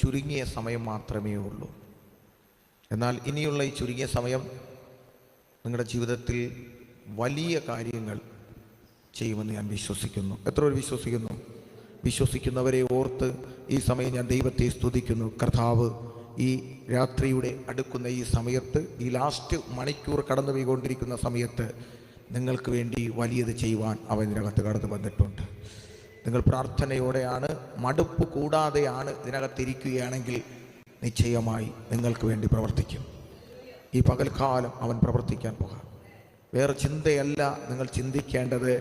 ചുരുങ്ങിയ സമയം മാത്രമേ ഉള്ളൂ. എന്നാൽ ഇനിയുള്ള ഈ ചുരുങ്ങിയ സമയം നിങ്ങളുടെ ജീവിതത്തിൽ വലിയ കാര്യങ്ങൾ ചെയ്യുമെന്ന് ഞാൻ വിശ്വസിക്കുന്നു. എത്ര പേർ വിശ്വസിക്കുന്നു? വിശ്വസിക്കുന്നവരെ ഓർത്ത് ഈ സമയം ഞാൻ ദൈവത്തെ സ്തുതിക്കുന്നു. കർത്താവ് ഈ രാത്രിയുടെ അടുക്കുന്ന ഈ സമയത്ത്, ഈ ലാസ്റ്റ് മണിക്കൂർ കടന്നു പോയിക്കൊണ്ടിരിക്കുന്ന സമയത്ത് നിങ്ങൾക്ക് വേണ്ടി വലിയത് ചെയ്യുവാൻ അവൻ ഇതിനകത്ത് കടന്നു വന്നിട്ടുണ്ട്. നിങ്ങൾ പ്രാർത്ഥനയോടെയാണ്, മടുപ്പ് കൂടാതെയാണ് ഇതിനകത്തിരിക്കുകയാണെങ്കിൽ നിശ്ചയമായി നിങ്ങൾക്ക് വേണ്ടി പ്രവർത്തിക്കും. ഈ പകൽക്കാലം അവൻ പ്രവർത്തിക്കാൻ പോകാം. വേറെ ചിന്തയല്ല നിങ്ങൾ ചിന്തിക്കേണ്ടത്.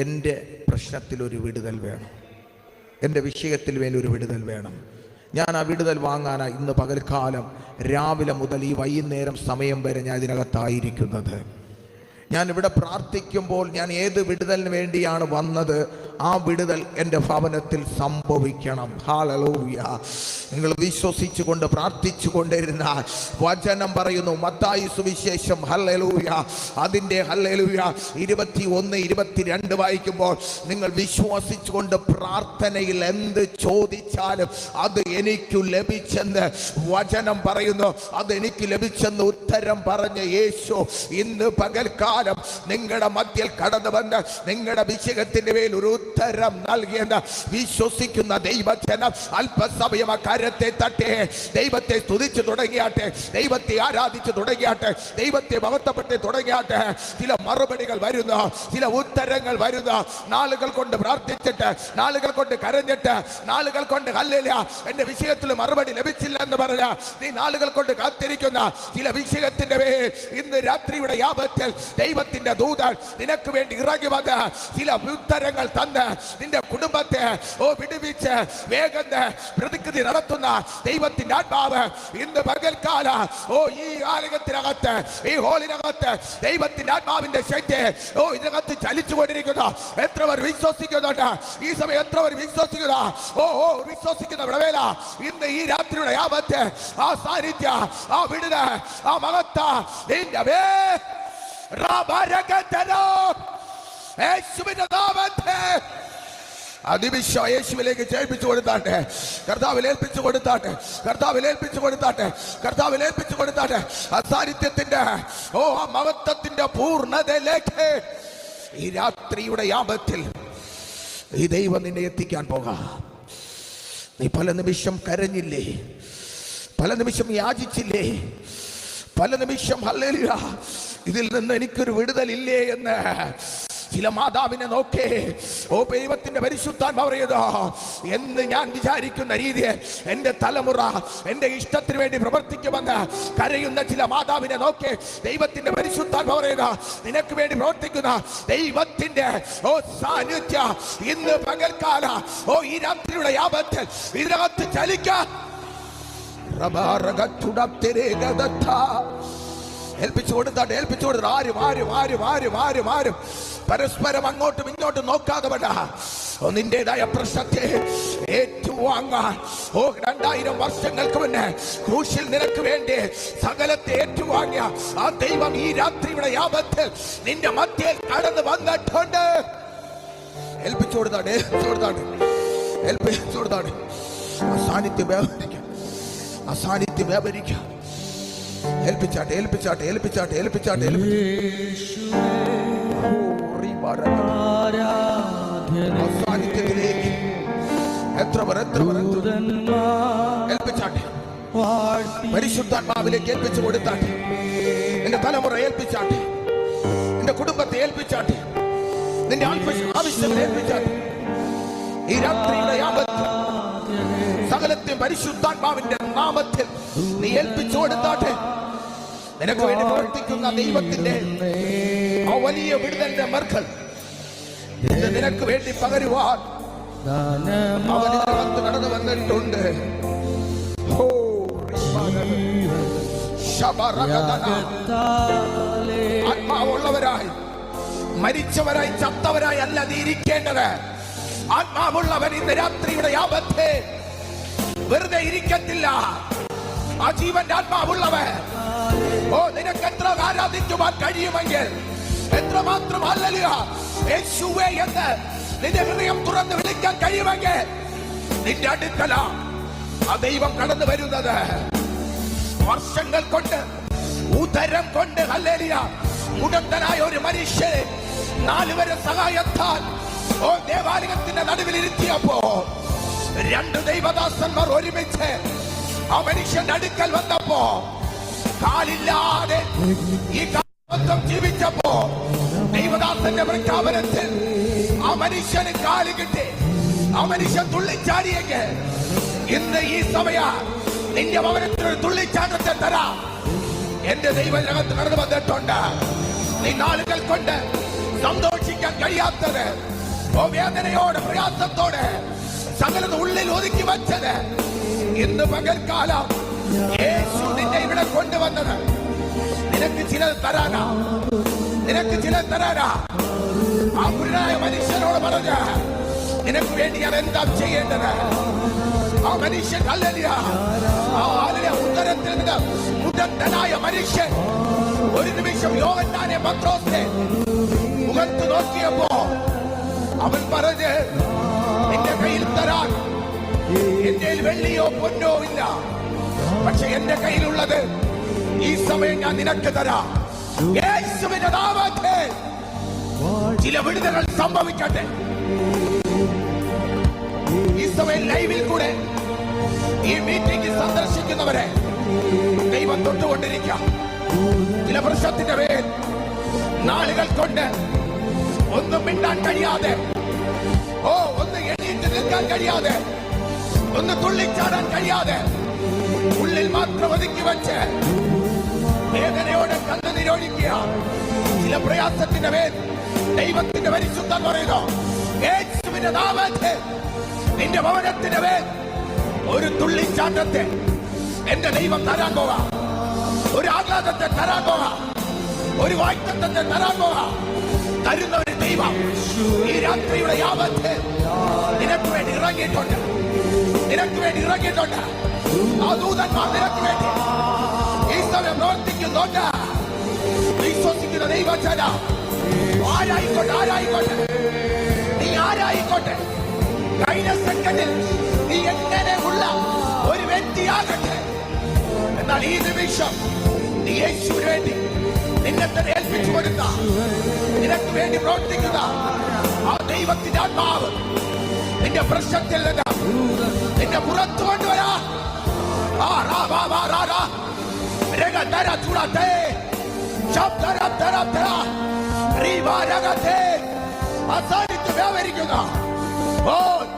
എൻ്റെ പ്രശ്നത്തിലൊരു വിടുതൽ വേണം, എൻ്റെ വിഷയത്തിൽ വേലൊരു വിടുതൽ വേണം. ഞാൻ ആ വിടുതൽ വാങ്ങാനാണ് ഇന്ന് പകൽക്കാലം രാവിലെ മുതൽ ഈ വൈകുന്നേരം സമയം വരെ ഞാൻ ഇതിനകത്തായിരിക്കുന്നത്. ഞാൻ ഇവിടെ പ്രാർത്ഥിക്കുമ്പോൾ ഞാൻ ഏത് വിടുതലിന് വേണ്ടിയാണ് വന്നത്, ആ വിടുതൽ എൻ്റെ ഭവനത്തിൽ സംഭവിക്കണം. ഹല്ലേലൂയ. നിങ്ങൾ വിശ്വസിച്ചുകൊണ്ട് പ്രാർത്ഥിച്ചു കൊണ്ടിരുന്ന വചനം പറയുന്നു, മത്തായി സുവിശേഷം ഹല്ലേലൂയ അതിൻ്റെ ഹല്ലേലൂയ 21, 22 വായിക്കുമ്പോൾ, നിങ്ങൾ വിശ്വസിച്ചുകൊണ്ട് പ്രാർത്ഥനയിൽ എന്ത് ചോദിച്ചാലും അത് എനിക്ക് ലഭിച്ചെന്ന് വചനം പറയുന്നു. അത് എനിക്ക് ലഭിച്ചെന്ന് ഉത്തരം പറഞ്ഞ യേശു ഇന്ന് പകൽക്കാലം നിങ്ങളുടെ മധ്യയിൽ കടന്നു വന്ന് നിങ്ങളുടെ വിഷയത്തിന്റെ മേൽ ഒരു ഉത്തരം നൽകിയെന്ന് വിശ്വസിക്കുന്ന ദൈവജനം അല്പസമയം കരത്തെ തട്ടെ ദൈവത്തെ സ്തുതിച്ചു തുടങ്ങിയാട്ടെ, ദൈവത്തെ ആരാധിച്ചു തുടങ്ങിയാട്ടെ, ദൈവത്തെ മഹത്വപ്പെട്ട് തുടങ്ങിയാട്ടെ. ചില മറുപടികൾ വരുന്നു, ചില ഉത്തരങ്ങൾ വരുന്നു. നാളുകൾ കൊണ്ട് പ്രാർത്ഥിച്ചിട്ട്, നാളുകൾ കൊണ്ട് കരഞ്ഞിട്ട്, നാളുകൾ കൊണ്ട് ഹല്ലേലൂയ എന്റെ വിഷയത്തിൽ മറുപടി ലഭിച്ചില്ല എന്ന് പറഞ്ഞ നീ നാളുകൾ കൊണ്ട് കാത്തിരിക്കുന്ന ചില വിഷയത്തിന്റെ മേൽ ഇന്ന് രാത്രിയുടെ യാമത്തിൽ ദൈവത്തിന്റെ ദൂതൻ നിനക്ക് വേണ്ടി ഇറങ്ങി വന്ന് ചില ഉത്തരങ്ങൾ തന്ന് നിന്റെ കുടുംബത്തെ വിടുവിച്ച് വേഗം പ്രതികൃതി നടത്തുന്ന ദൈവത്തിന്റെ ആത്മാവ് ഇന്ന് പകൽക്കാല ഈ ആലയത്തിനകത്ത്, ഈ ഹോളിനകത്ത് ദൈവത്തിന്റെ ആത്മാവിന്റെ ശക്തി ഇതിനകത്ത് ചലിച്ചുകൊണ്ടിരിക്കുന്നു. എത്ര പേർ വിശ്വസിക്കുന്നുണ്ട്? ഈ സമയം എത്ര പേർ വിശ്വസിക്കുന്ന വിശ്വസിക്കുന്ന വേല ഇന്ന് ഈ രാത്രിയുടെ യാമത്ത് ആ സാന്നിധ്യ, ആ വിടുതൽ, ആ മഹത്വ നിന്റെ അതിവിശ്വ യേശുവിലേക്ക് ചേർപ്പിച്ചു കൊടുത്താട്ടെ, കർത്താവിൽ ഏൽപ്പിച്ചു കൊടുത്താട്ടെ, കർത്താവിൽ ഏൽപ്പിച്ചു കൊടുത്താട്ടെ, കർത്താവിൽ ഏൽപ്പിച്ചു കൊടുത്താട്ടെ. അസാന്നിധ്യത്തിന്റെ ആ മഹത്വത്തിന്റെ പൂർണ്ണതയിലേക്ക് ഈ രാത്രിയുടെ യാമത്തിൽ ഈ ദൈവം നിന്നെ എത്തിക്കാൻ പോകാം. നീ പല നിമിഷം കരഞ്ഞില്ലേ, പല നിമിഷം യാചിച്ചില്ലേ, പല നിമിഷം ഹല്ലേലൂയ ഇതിൽ നിന്ന് എനിക്കൊരു വിടുതലില്ലേ എന്ന് ചില മാതാവിനെ നോക്കേ ദൈവത്തിന്റെ പരിശുദ്ധാത്മാവ് പറയുന്നു, എന്ന് ഞാൻ വിചാരിക്കുന്ന രീതിയിൽ എന്റെ തലമുറ എന്റെ ഇഷ്ടത്തിന് വേണ്ടി പ്രവർത്തിക്കുമെന്ന് കരയുന്ന ചില മാതാവിനെ നോക്കേ ദൈവത്തിന്റെ പരിശുദ്ധാത്മാവ് പറയുക, നിനക്ക് വേണ്ടി പ്രവർത്തിക്കുന്ന ദൈവത്തിന്റെ സാന്നിധ്യം ഇന്ന് പകൽക്കാല ഈ രാത്രിയുടെ യാമത്തിൽ ഇതിനകത്ത് ചലിക്കാൻ ഏൽപ്പിച്ചു കൊടുത്താട്ടെ, ഏൽപ്പിച്ചു കൊടുത്ത ആരും ആരും ആരും ആരും ആരും ആരും പരസ്പരം അങ്ങോട്ടും ഇങ്ങോട്ടും നോക്കാതെ വേണ്ട നിന്റേതായ പ്രശ്നത്തെ ഏറ്റുവാങ്ങാൻ 2000 വർഷങ്ങൾക്ക് മുന്നേ ക്രൂശിൽ നിനക്ക് വേണ്ടി സകലത്തെ ഏറ്റുവാങ്ങിയ ആ ദൈവം ഈ രാത്രിയുടെ യാമത്തിൽ നിന്റെ മധ്യയിൽ കടന്നു വന്നിട്ടുണ്ട്. ഏൽപ്പിച്ചു കൊടുത്താട്ടെ, ഏൽപ്പിച്ചു കൊടുത്താട്ടെ, ഏൽപ്പിച്ചു കൊടുത്താട്ടെ. അസാന്നിധ്യം വ്യാപരിക്കാം, അസാന്നിധ്യം വ്യാപരിക്കാം. ഏൽപ്പിച്ചാട്ടെ, ഏൽപ്പിച്ചാട്ടെ, ഏൽപ്പിച്ചാട്ടെ, ഏൽപ്പിച്ചാട്ടെ. സാന്നിധ്യത്തിലേക്ക് എത്ര ഏൽപ്പിച്ചാട്ടെ, പരിശുദ്ധാത്മാവിലേക്ക് ഏൽപ്പിച്ചു കൊടുത്താട്ടെ. നിന്റെ തലമുറ ഏൽപ്പിച്ചാട്ടെ, നിന്റെ കുടുംബത്തെ ഏൽപ്പിച്ചാട്ടെ, നിന്റെ ആവശ്യങ്ങൾ ഏൽപ്പിച്ചാട്ടെ. ഈ രാത്രിയുടെ യാമത്തിൽ സകലത്തെ പരിശുദ്ധാത്മാവിന്റെ നാമത്തിൽ നീ ഏൽപ്പിച്ചു കൊടുത്താട്ടെ. നിനക്ക് വേണ്ടി പ്രവർത്തിക്കുന്ന ദൈവത്തിന്റെ ആ വലിയ വിടുതലിന്റെ മർക്കൽ നിനക്ക് വേണ്ടി പകരുവാൻ അവനകത്ത് കടന്നു വന്നിട്ടുണ്ട്. ആത്മാവുള്ളവരായി, മരിച്ചവരായി, ചത്തവരായി അല്ല നീ ഇരിക്കേണ്ടത്. ആത്മാവുള്ളവൻ ഇന്ന് രാത്രിയുടെ യാമത്തെ വെറുതെ ഇരിക്കത്തില്ല. ആ ജീവന്റെ ആത്മാവുള്ളവൻ നിനക്ക് എത്ര ആരാധിക്കുവാൻ കഴിയുമെങ്കിൽ, എത്രമാത്രം ഹല്ലേലൂയ യേശുവേ എന്ന് നിന്റെ ഹൃദയം തുറന്ന് വിളിക്കാൻ കഴിയുമെങ്കിൽ നിന്റെ അടുക്കല ആ ദൈവം കടന്നു വരുന്നത് വർഷങ്ങൾ കൊണ്ട്, ഉദരം കൊണ്ട്, ഹല്ലേലൂയ, മുടന്തനായ ഒരു മനുഷ്യനെ 4 പേരെ സഹായത്താൽ ദേവാലയത്തിന്റെ നടുവിൽ ഇരുത്തിയപ്പോ 2 ദൈവദാസന്മാർ ഒരുമിച്ച് ആ മനുഷ്യന്റെ അടുക്കൽ വന്നപ്പോ കാലില്ലാതെ ഈ കാലം ജീവിച്ചപ്പോ ദൈവദാസന്റെ പ്രഖ്യാപനത്തിൽ ആ മനുഷ്യന് കാല് കിട്ടി. ആ മനുഷ്യൻ തുള്ളിച്ചാടിയേക്ക്. ഇന്ന് ഈ സമയം നിന്റെ ഭവനത്തിൽ ഒരു തുള്ളിച്ചാട്ടത്തെ തരാം. എന്റെ ദൈവത്തിനകത്ത് കടന്നു വന്നിട്ടുണ്ട്. നീ നാളുകൾ കൊണ്ട് സന്തോഷിക്കാൻ കഴിയാത്തത്, വേദനയോടെ പ്രയാസത്തോടെ സകലത് ഉള്ളിൽ ഒതുക്കി വച്ചത്, ഇന്ന് പകൽക്കാലം യേശു നിന്നെ ഇവിടെ കൊണ്ടുവന്നത് നിനക്ക് ചിലത് തരാനാ. നിനക്ക് ചിലത് തരാനാ. ആ പുരുഷനായ മനുഷ്യനോട് പറഞ്ഞ നിനക്ക് വേണ്ടി ഞാൻ എന്താ ചെയ്യേണ്ടത്? ആ മനുഷ്യൻ ഉത്തരത്തിൽ നിന്ന് മുടന്തനായ മനുഷ്യൻ ഒരു നിമിഷം യോഹന്നാനെ പത്രോസിനെ മുഖത്ത് നോക്കിയപ്പോ അവൻ പറഞ്ഞ്, നിന്റെ കയ്യിൽ തരാൻ എന്റെ വെള്ളിയോ പൊന്നോ ഇല്ല, പക്ഷെ എന്റെ കയ്യിലുള്ളത് ഈ സമയം ഞാൻ നിനക്ക് തരാം. യേശുവിന്റെ നാമത്തിൽ ചില വിടുതലുകൾ സംഭവിക്കട്ടെ. ഈ സമയം ലൈവിൽ കൂടെ ഈ മീറ്റിംഗ് സന്ദർശിക്കുന്നവരെ ദൈവം തൊട്ടുകൊണ്ടിരിക്കാം. ചില പ്രശ്നത്തിന്റെ പേരിൽ നാളുകൾ കൊണ്ട് ഒന്നും മിണ്ടാൻ കഴിയാതെ, ഒന്ന് എണീറ്റ് നിൽക്കാൻ കഴിയാതെ, ഒന്ന് തുള്ളിച്ചാടാൻ കഴിയാതെ, ഉള്ളിൽ മാത്രം ഒതുക്കി വെച്ച് വേദനയോടെ കണ്ണു നിരോധിക്കുക. ചില പ്രയാസത്തിന്റെ പേരിൽ ദൈവത്തിന്റെ പരിശുദ്ധം പറയുന്നു, യേശുവിന്റെ നാമത്തിൽ നിന്റെ ഭവനത്തിന്റെ പേരിൽ ഒരു തുള്ളിച്ചാട്ടത്തെ എന്റെ ദൈവം തരാൻ പോകാം. ഒരു ആഹ്ലാദത്തെ തരാൻ പോകാം. ഒരു വായ്ത്തത്തെ തരാൻ പോകാം. തരുന്ന ഒരു ദൈവം ഈ രാത്രിയുടെ യാമത്തിൽ നിനക്ക് വേണ്ടി ഇറങ്ങിയിട്ടുണ്ട്. നിനക്ക് വേണ്ടി ഇറങ്ങിയിട്ടുണ്ട്. ആ ദൂതന്മാർ നിനക്ക് വേണ്ടി ഈ സമയം പ്രവർത്തിക്കുന്നുണ്ട്. വിശ്വസിക്കുന്ന ദൈവജന, ആരായിക്കോട്ടെ, ആരായിക്കോട്ടെ, നീ ആരായിക്കോട്ടെ, കഴിഞ്ഞ സെക്കൻഡിൽ നീ എങ്ങനെയുള്ള ഒരു വ്യക്തിയാകട്ടെ, എന്നാൽ ഈ നിമിഷം നീ യേശുവിന് വേണ്ടി നിന്നെ തന്നെ ഏൽപ്പിച്ചു കൊടുത്ത, നിനക്ക് വേണ്ടി പ്രവർത്തിക്കുന്ന ആ ദൈവത്തിന്റെ ആത്മാവ് നിന്റെ പ്രശ്നത്തിൽ നിന്ന് നിന്നെ പുറത്തു കൊണ്ടുവരാ.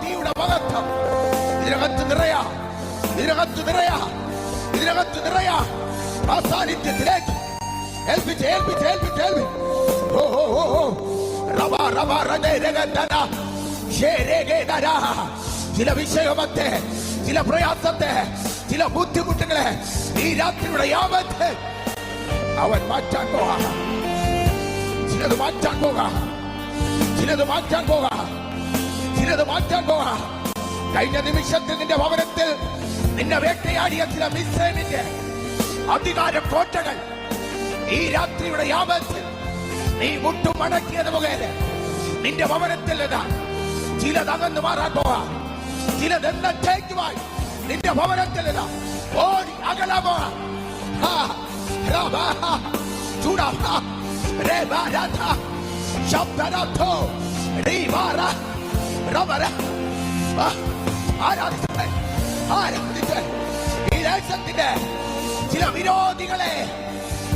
തീയുടെ മഹത്വം ഇതിനകത്ത് നിറയാ, ഇതിനകത്ത് നിറയാ, ഇതിനകത്ത് നിറയാ. ആ സാന്നിധ്യത്തിലേക്ക് ഏൽപ്പിച്ച് ഏൽപ്പിച്ച് ഏൽപ്പിച്ച് ഏൽപ്പിച്ച് ചില വിഷയമത്തെ, ചില പ്രയാസത്തെ, ചില ബുദ്ധിമുട്ടുകളെ ഈ രാത്രിയുടെ യാമത്ത് അവൻ മാറ്റാൻ പോകാം. ചിലത് മാറ്റാൻ പോകാം, ചിലത് മാറ്റാൻ പോകാം, ചിലത് മാറ്റാൻ പോകാം. കഴിഞ്ഞ നിമിഷത്തിൽ നിന്റെ ഭവനത്തിൽ നിന്നെ വേട്ടയാടിയ ചില മിസ്സൈനിന്റെ അധികാര കോട്ടകൾ ഈ രാത്രിയുടെ യാമത്തിൽ നീ മുട്ടുമടക്കിയത് മുഖേന നിന്റെ ഭവനത്തിൽ നിന്ന് ചിലതകന്ന് മാറാൻ പോകാം. ചിലതെന്നേക്കുമായി നിന്റെ ഭവനത്തിൽ നിന്ന് ഓടി അകലാൻ പോകാം. ഈ ദേശത്തിന്റെ ചില വിരോധികളെ,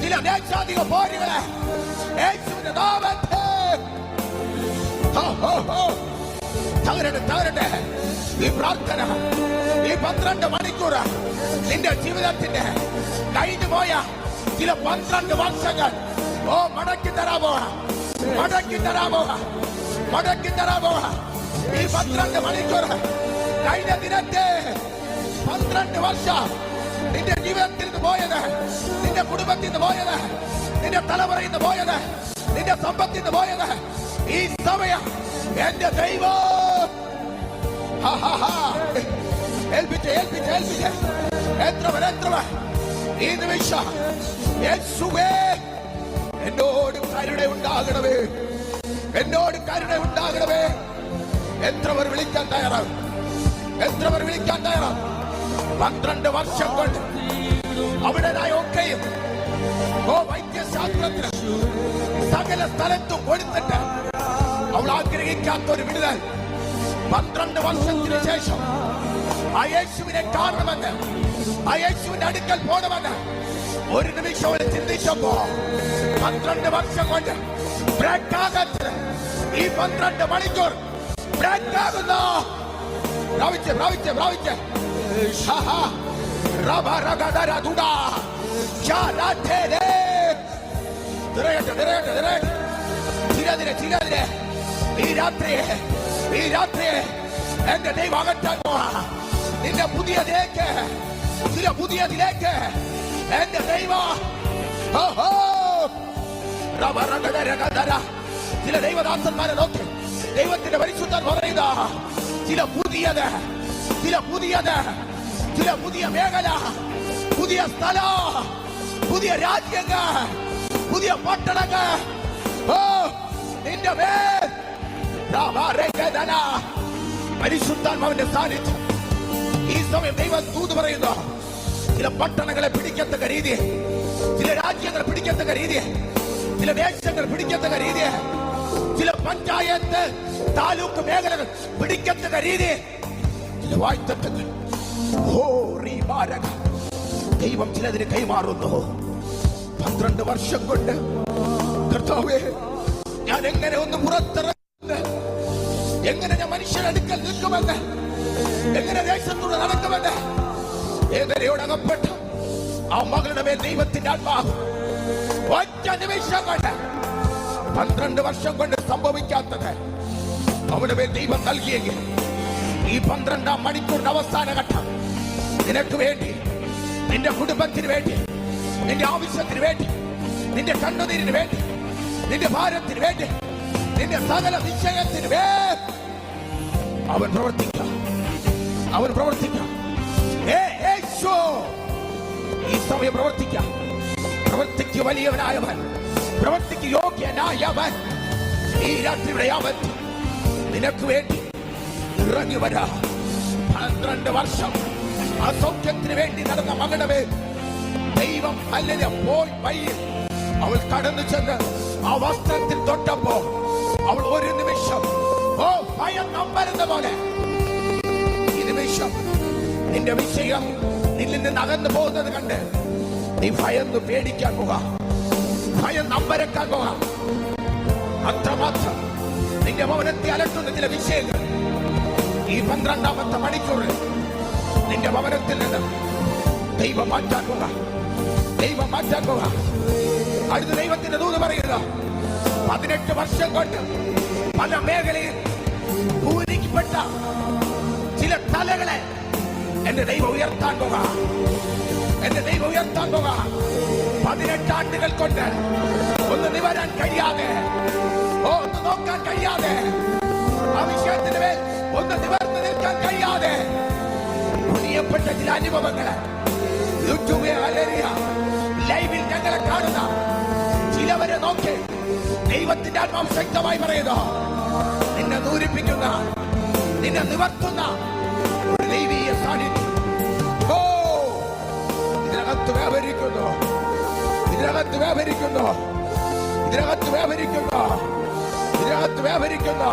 ചില ദേശാധിക പോരുകളെ യേശുവിന്റെ നാമത്തിൽ തകരട്ടെ, തകരട്ടെ. ഈ പ്രാർത്ഥന, ഈ 12 മണിക്കൂർ നിന്റെ ജീവിതത്തിന്റെ കഴിഞ്ഞു പോയ ചില 12 വർഷങ്ങൾ മടക്കി തരാമോ, മടക്കി തരാമോ, മടക്കി തരാമോ. ഈ 12 മണിക്കൂർ കഴിഞ്ഞ ദിനത്തെ 12 വർഷം നിന്റെ ജീവിതത്തിൽ നിന്ന് പോയത്, നിന്റെ കുടുംബത്തിൽ നിന്ന് പോയത്, നിന്റെ തലമുറയിൽ നിന്ന് പോയത്, നിന്റെ സമ്പത്തിൽ നിന്ന് പോയത്, ഈ സമയം എന്റെ ദൈവം ഏൽപ്പിച്ച് ഏൽപ്പിച്ച് ഏൽപ്പിച്ച് എത്രവർ എത്രവർ ഈ നിമിഷം യേശുവേ എന്നോട് കരുണ ഉണ്ടാകണമേ, എന്നോട് കരുണ ഉണ്ടാകണമേ. എത്രവർ വിളിക്കാൻ തയ്യാറാണ്, എത്രവർ വിളിക്കാൻ തയ്യാറാണ്. 12 വർഷം കൊണ്ട് അവിടേതായ ഒക്കെയും വൈദ്യശാസ്ത്രത്തിന് സകല സ്ഥലത്തും കൊടുത്തിട്ട് അവൾ ആഗ്രഹിക്കാത്ത ഒരു വിടുതൽ 12 വർഷത്തിന് ശേഷം ആ യേശുവിനെ കാണണമെന്ന്, ആ യേശുവിന്റെ അടുക്കൽ പോകണമെന്ന് ഒരു നിമിഷം ചിന്തിച്ചപ്പോ 12 വർഷം കൊണ്ട് ബ്രേക്ക് ആകത്ത് ഈ 12 മണിക്കൂർ ബ്രേക്ക് ആകുന്നു. പ്രാപിച്ച് പ്രാപിച്ച് പ്രാപിച്ച് ഈ രാത്രിയെ എന്റെ ദൈവം അകറ്റാൻ പോവാ. നിന്റെ പുതിയതിലേക്ക്, ചില പുതിയതിലേക്ക് എന്റെ ദൈവം. ചില ദൈവദാസന്മാരെ നോക്കി ദൈവത്തിന്റെ പരിശുദ്ധൻ പറയുക, ചില പുതിയത്, ചില പുതിയത്, ചില പുതിയ മേഖല, പുതിയ സ്ഥലം, പുതിയ രാജ്യങ്ങൾ, പുതിയ പട്ടണങ്ങൾ നിന്റെ മേൽ പരിശുദ്ധാത്മാവിന്റെ സാന്നിധ്യം. ഈ സമയം ദൈവം ദൂത് പറയുന്നു, ചില പട്ടണങ്ങളെ പിടിക്കത്തക്ക രീതി, ചില രാജ്യങ്ങൾ പിടിക്കത്തക്ക രീതി, ചില ദേശങ്ങൾ പിടിക്കത്തക്ക രീതി, ചില പഞ്ചായത്ത് താലൂക്ക് മേഖലകൾ പിടിക്കത്തക്ക രീതി, ചില വായ്ത്തങ്ങൾ ദൈവം ചിലതിന് കൈമാറുന്നു. 12 വർഷം കൊണ്ട് കർത്താവേ, ഞാൻ എങ്ങനെ ഒന്ന് പുറത്തിറങ്ങുന്നത്, എങ്ങനെ ഞാൻ മനുഷ്യരടുക്കൽ നിൽക്കുമെന്ന്, എങ്ങനെ ദേശത്തൂടെ നടക്കുമെന്ന് ഏവരെയോടകപ്പെട്ട ആ മകളുടെ മേൽ ദൈവത്തിന്റെ ആത്മാവ് ഒറ്റ നിമിഷം കൊണ്ട് 12 വർഷം കൊണ്ട് സംഭവിക്കാത്തത് അവരുടെ മേൽ ദൈവം നൽകിയെങ്കിൽ ഈ 12-ാം മണിക്കൂറിന്റെ അവസാന ഘട്ടം നിനക്ക് വേണ്ടി, നിന്റെ കുടുംബത്തിന് വേണ്ടി, നിന്റെ ആവശ്യത്തിന് വേണ്ടി, നിന്റെ കണ്ണുനീരിന് വേണ്ടി, നിന്റെ ഭാരത്തിന് വേണ്ടി, നിന്റെ സകല നിശ്ചയത്തിന് വേണ്ടി അവൻ പ്രവർത്തിക്കാം, അവൻ പ്രവർത്തിക്കാം. ഈ സമയം പ്രവർത്തിക്കാം. പ്രവർത്തിക്ക് വലിയവനായവൻ, പ്രവർത്തിക്ക് യോഗ്യനായവൻ ഈ രാത്രിയുടെ യാവത്ത് നിനക്ക് വേണ്ടി ഇറങ്ങി വരാ. 12 വർഷം അസൗഖ്യത്തിന് വേണ്ടി നടന്ന മകളുടെ ദൈവം അല്ലെ പോയി വഴിയിൽ അവൾ കടന്നു ചെന്ന് ആ വസ്ത്രത്തിൽ തൊട്ടപ്പോ അവൾ ഒരു നിമിഷം ഭയം നമ്പരുന്ന പോലെ, ഈ നിമിഷം നിന്റെ വിഷയം നിന്നിൽ നിന്ന് അകന്നു പോകുന്നത് കണ്ട് നീ ഭയന്ന് പേടിക്കാൻ പോകാ, ഭയം നമ്പരക്കാൻ പോകാം. അത്രമാത്രം നിന്റെ ഭവനത്തെ അലട്ടുന്ന ചില വിഷയങ്ങൾ ഈ 12-ാമത്തെ മണിക്കൂറിൽ നിന്റെ ഭവനത്തിൽ നിന്ന് ദൈവം മാറ്റാൻ പോകാം, ദൈവം മാറ്റാൻ പോകാം. അടുത്ത ദൈവത്തിന്റെ ദൂത് പറയുക, 18 വർഷം കൊണ്ട് പല മേഖലയിൽ പൂരിക്കപ്പെട്ട ചില തലകളെ എന്റെ ദൈവം ഉയർത്താൻ പോകാം, എന്റെ ദൈവം ഉയർത്താൻ പോകാം. 18 ആണ്ടുകൾ കൊണ്ട് ഒന്ന് നിവരാൻ കഴിയാതെ, ഒന്ന് നോക്കാൻ കഴിയാതെ, ആ വിഷയത്തിന് മേൽ ഒന്ന് നിവർന്നു നിൽക്കാൻ കഴിയാതെ പ്രിയപ്പെട്ട ചില അനുഭവങ്ങള് യൂട്യൂബിൽ ലൈവിൽ ഞങ്ങളെ കാണുന്ന ചിലവരെ നോക്കി ദൈവത്തിന്റെ ആത്മാവ് ശക്തമായി പറയുന്നു, നിന്നെ ദൂരിപ്പിക്കുന്ന, നിന്നെ നിവർത്തുന്ന ഒരു ദൈവീയ സാന്നിധ്യം ഇതിനകത്ത് വ്യാപരിക്കുന്നു, ഇതിനകത്ത് വ്യാപരിക്കുന്നു, ഇതിനകത്ത് വ്യാപരിക്കുന്നു, ഇതിനകത്ത് വ്യാപരിക്കുന്നു.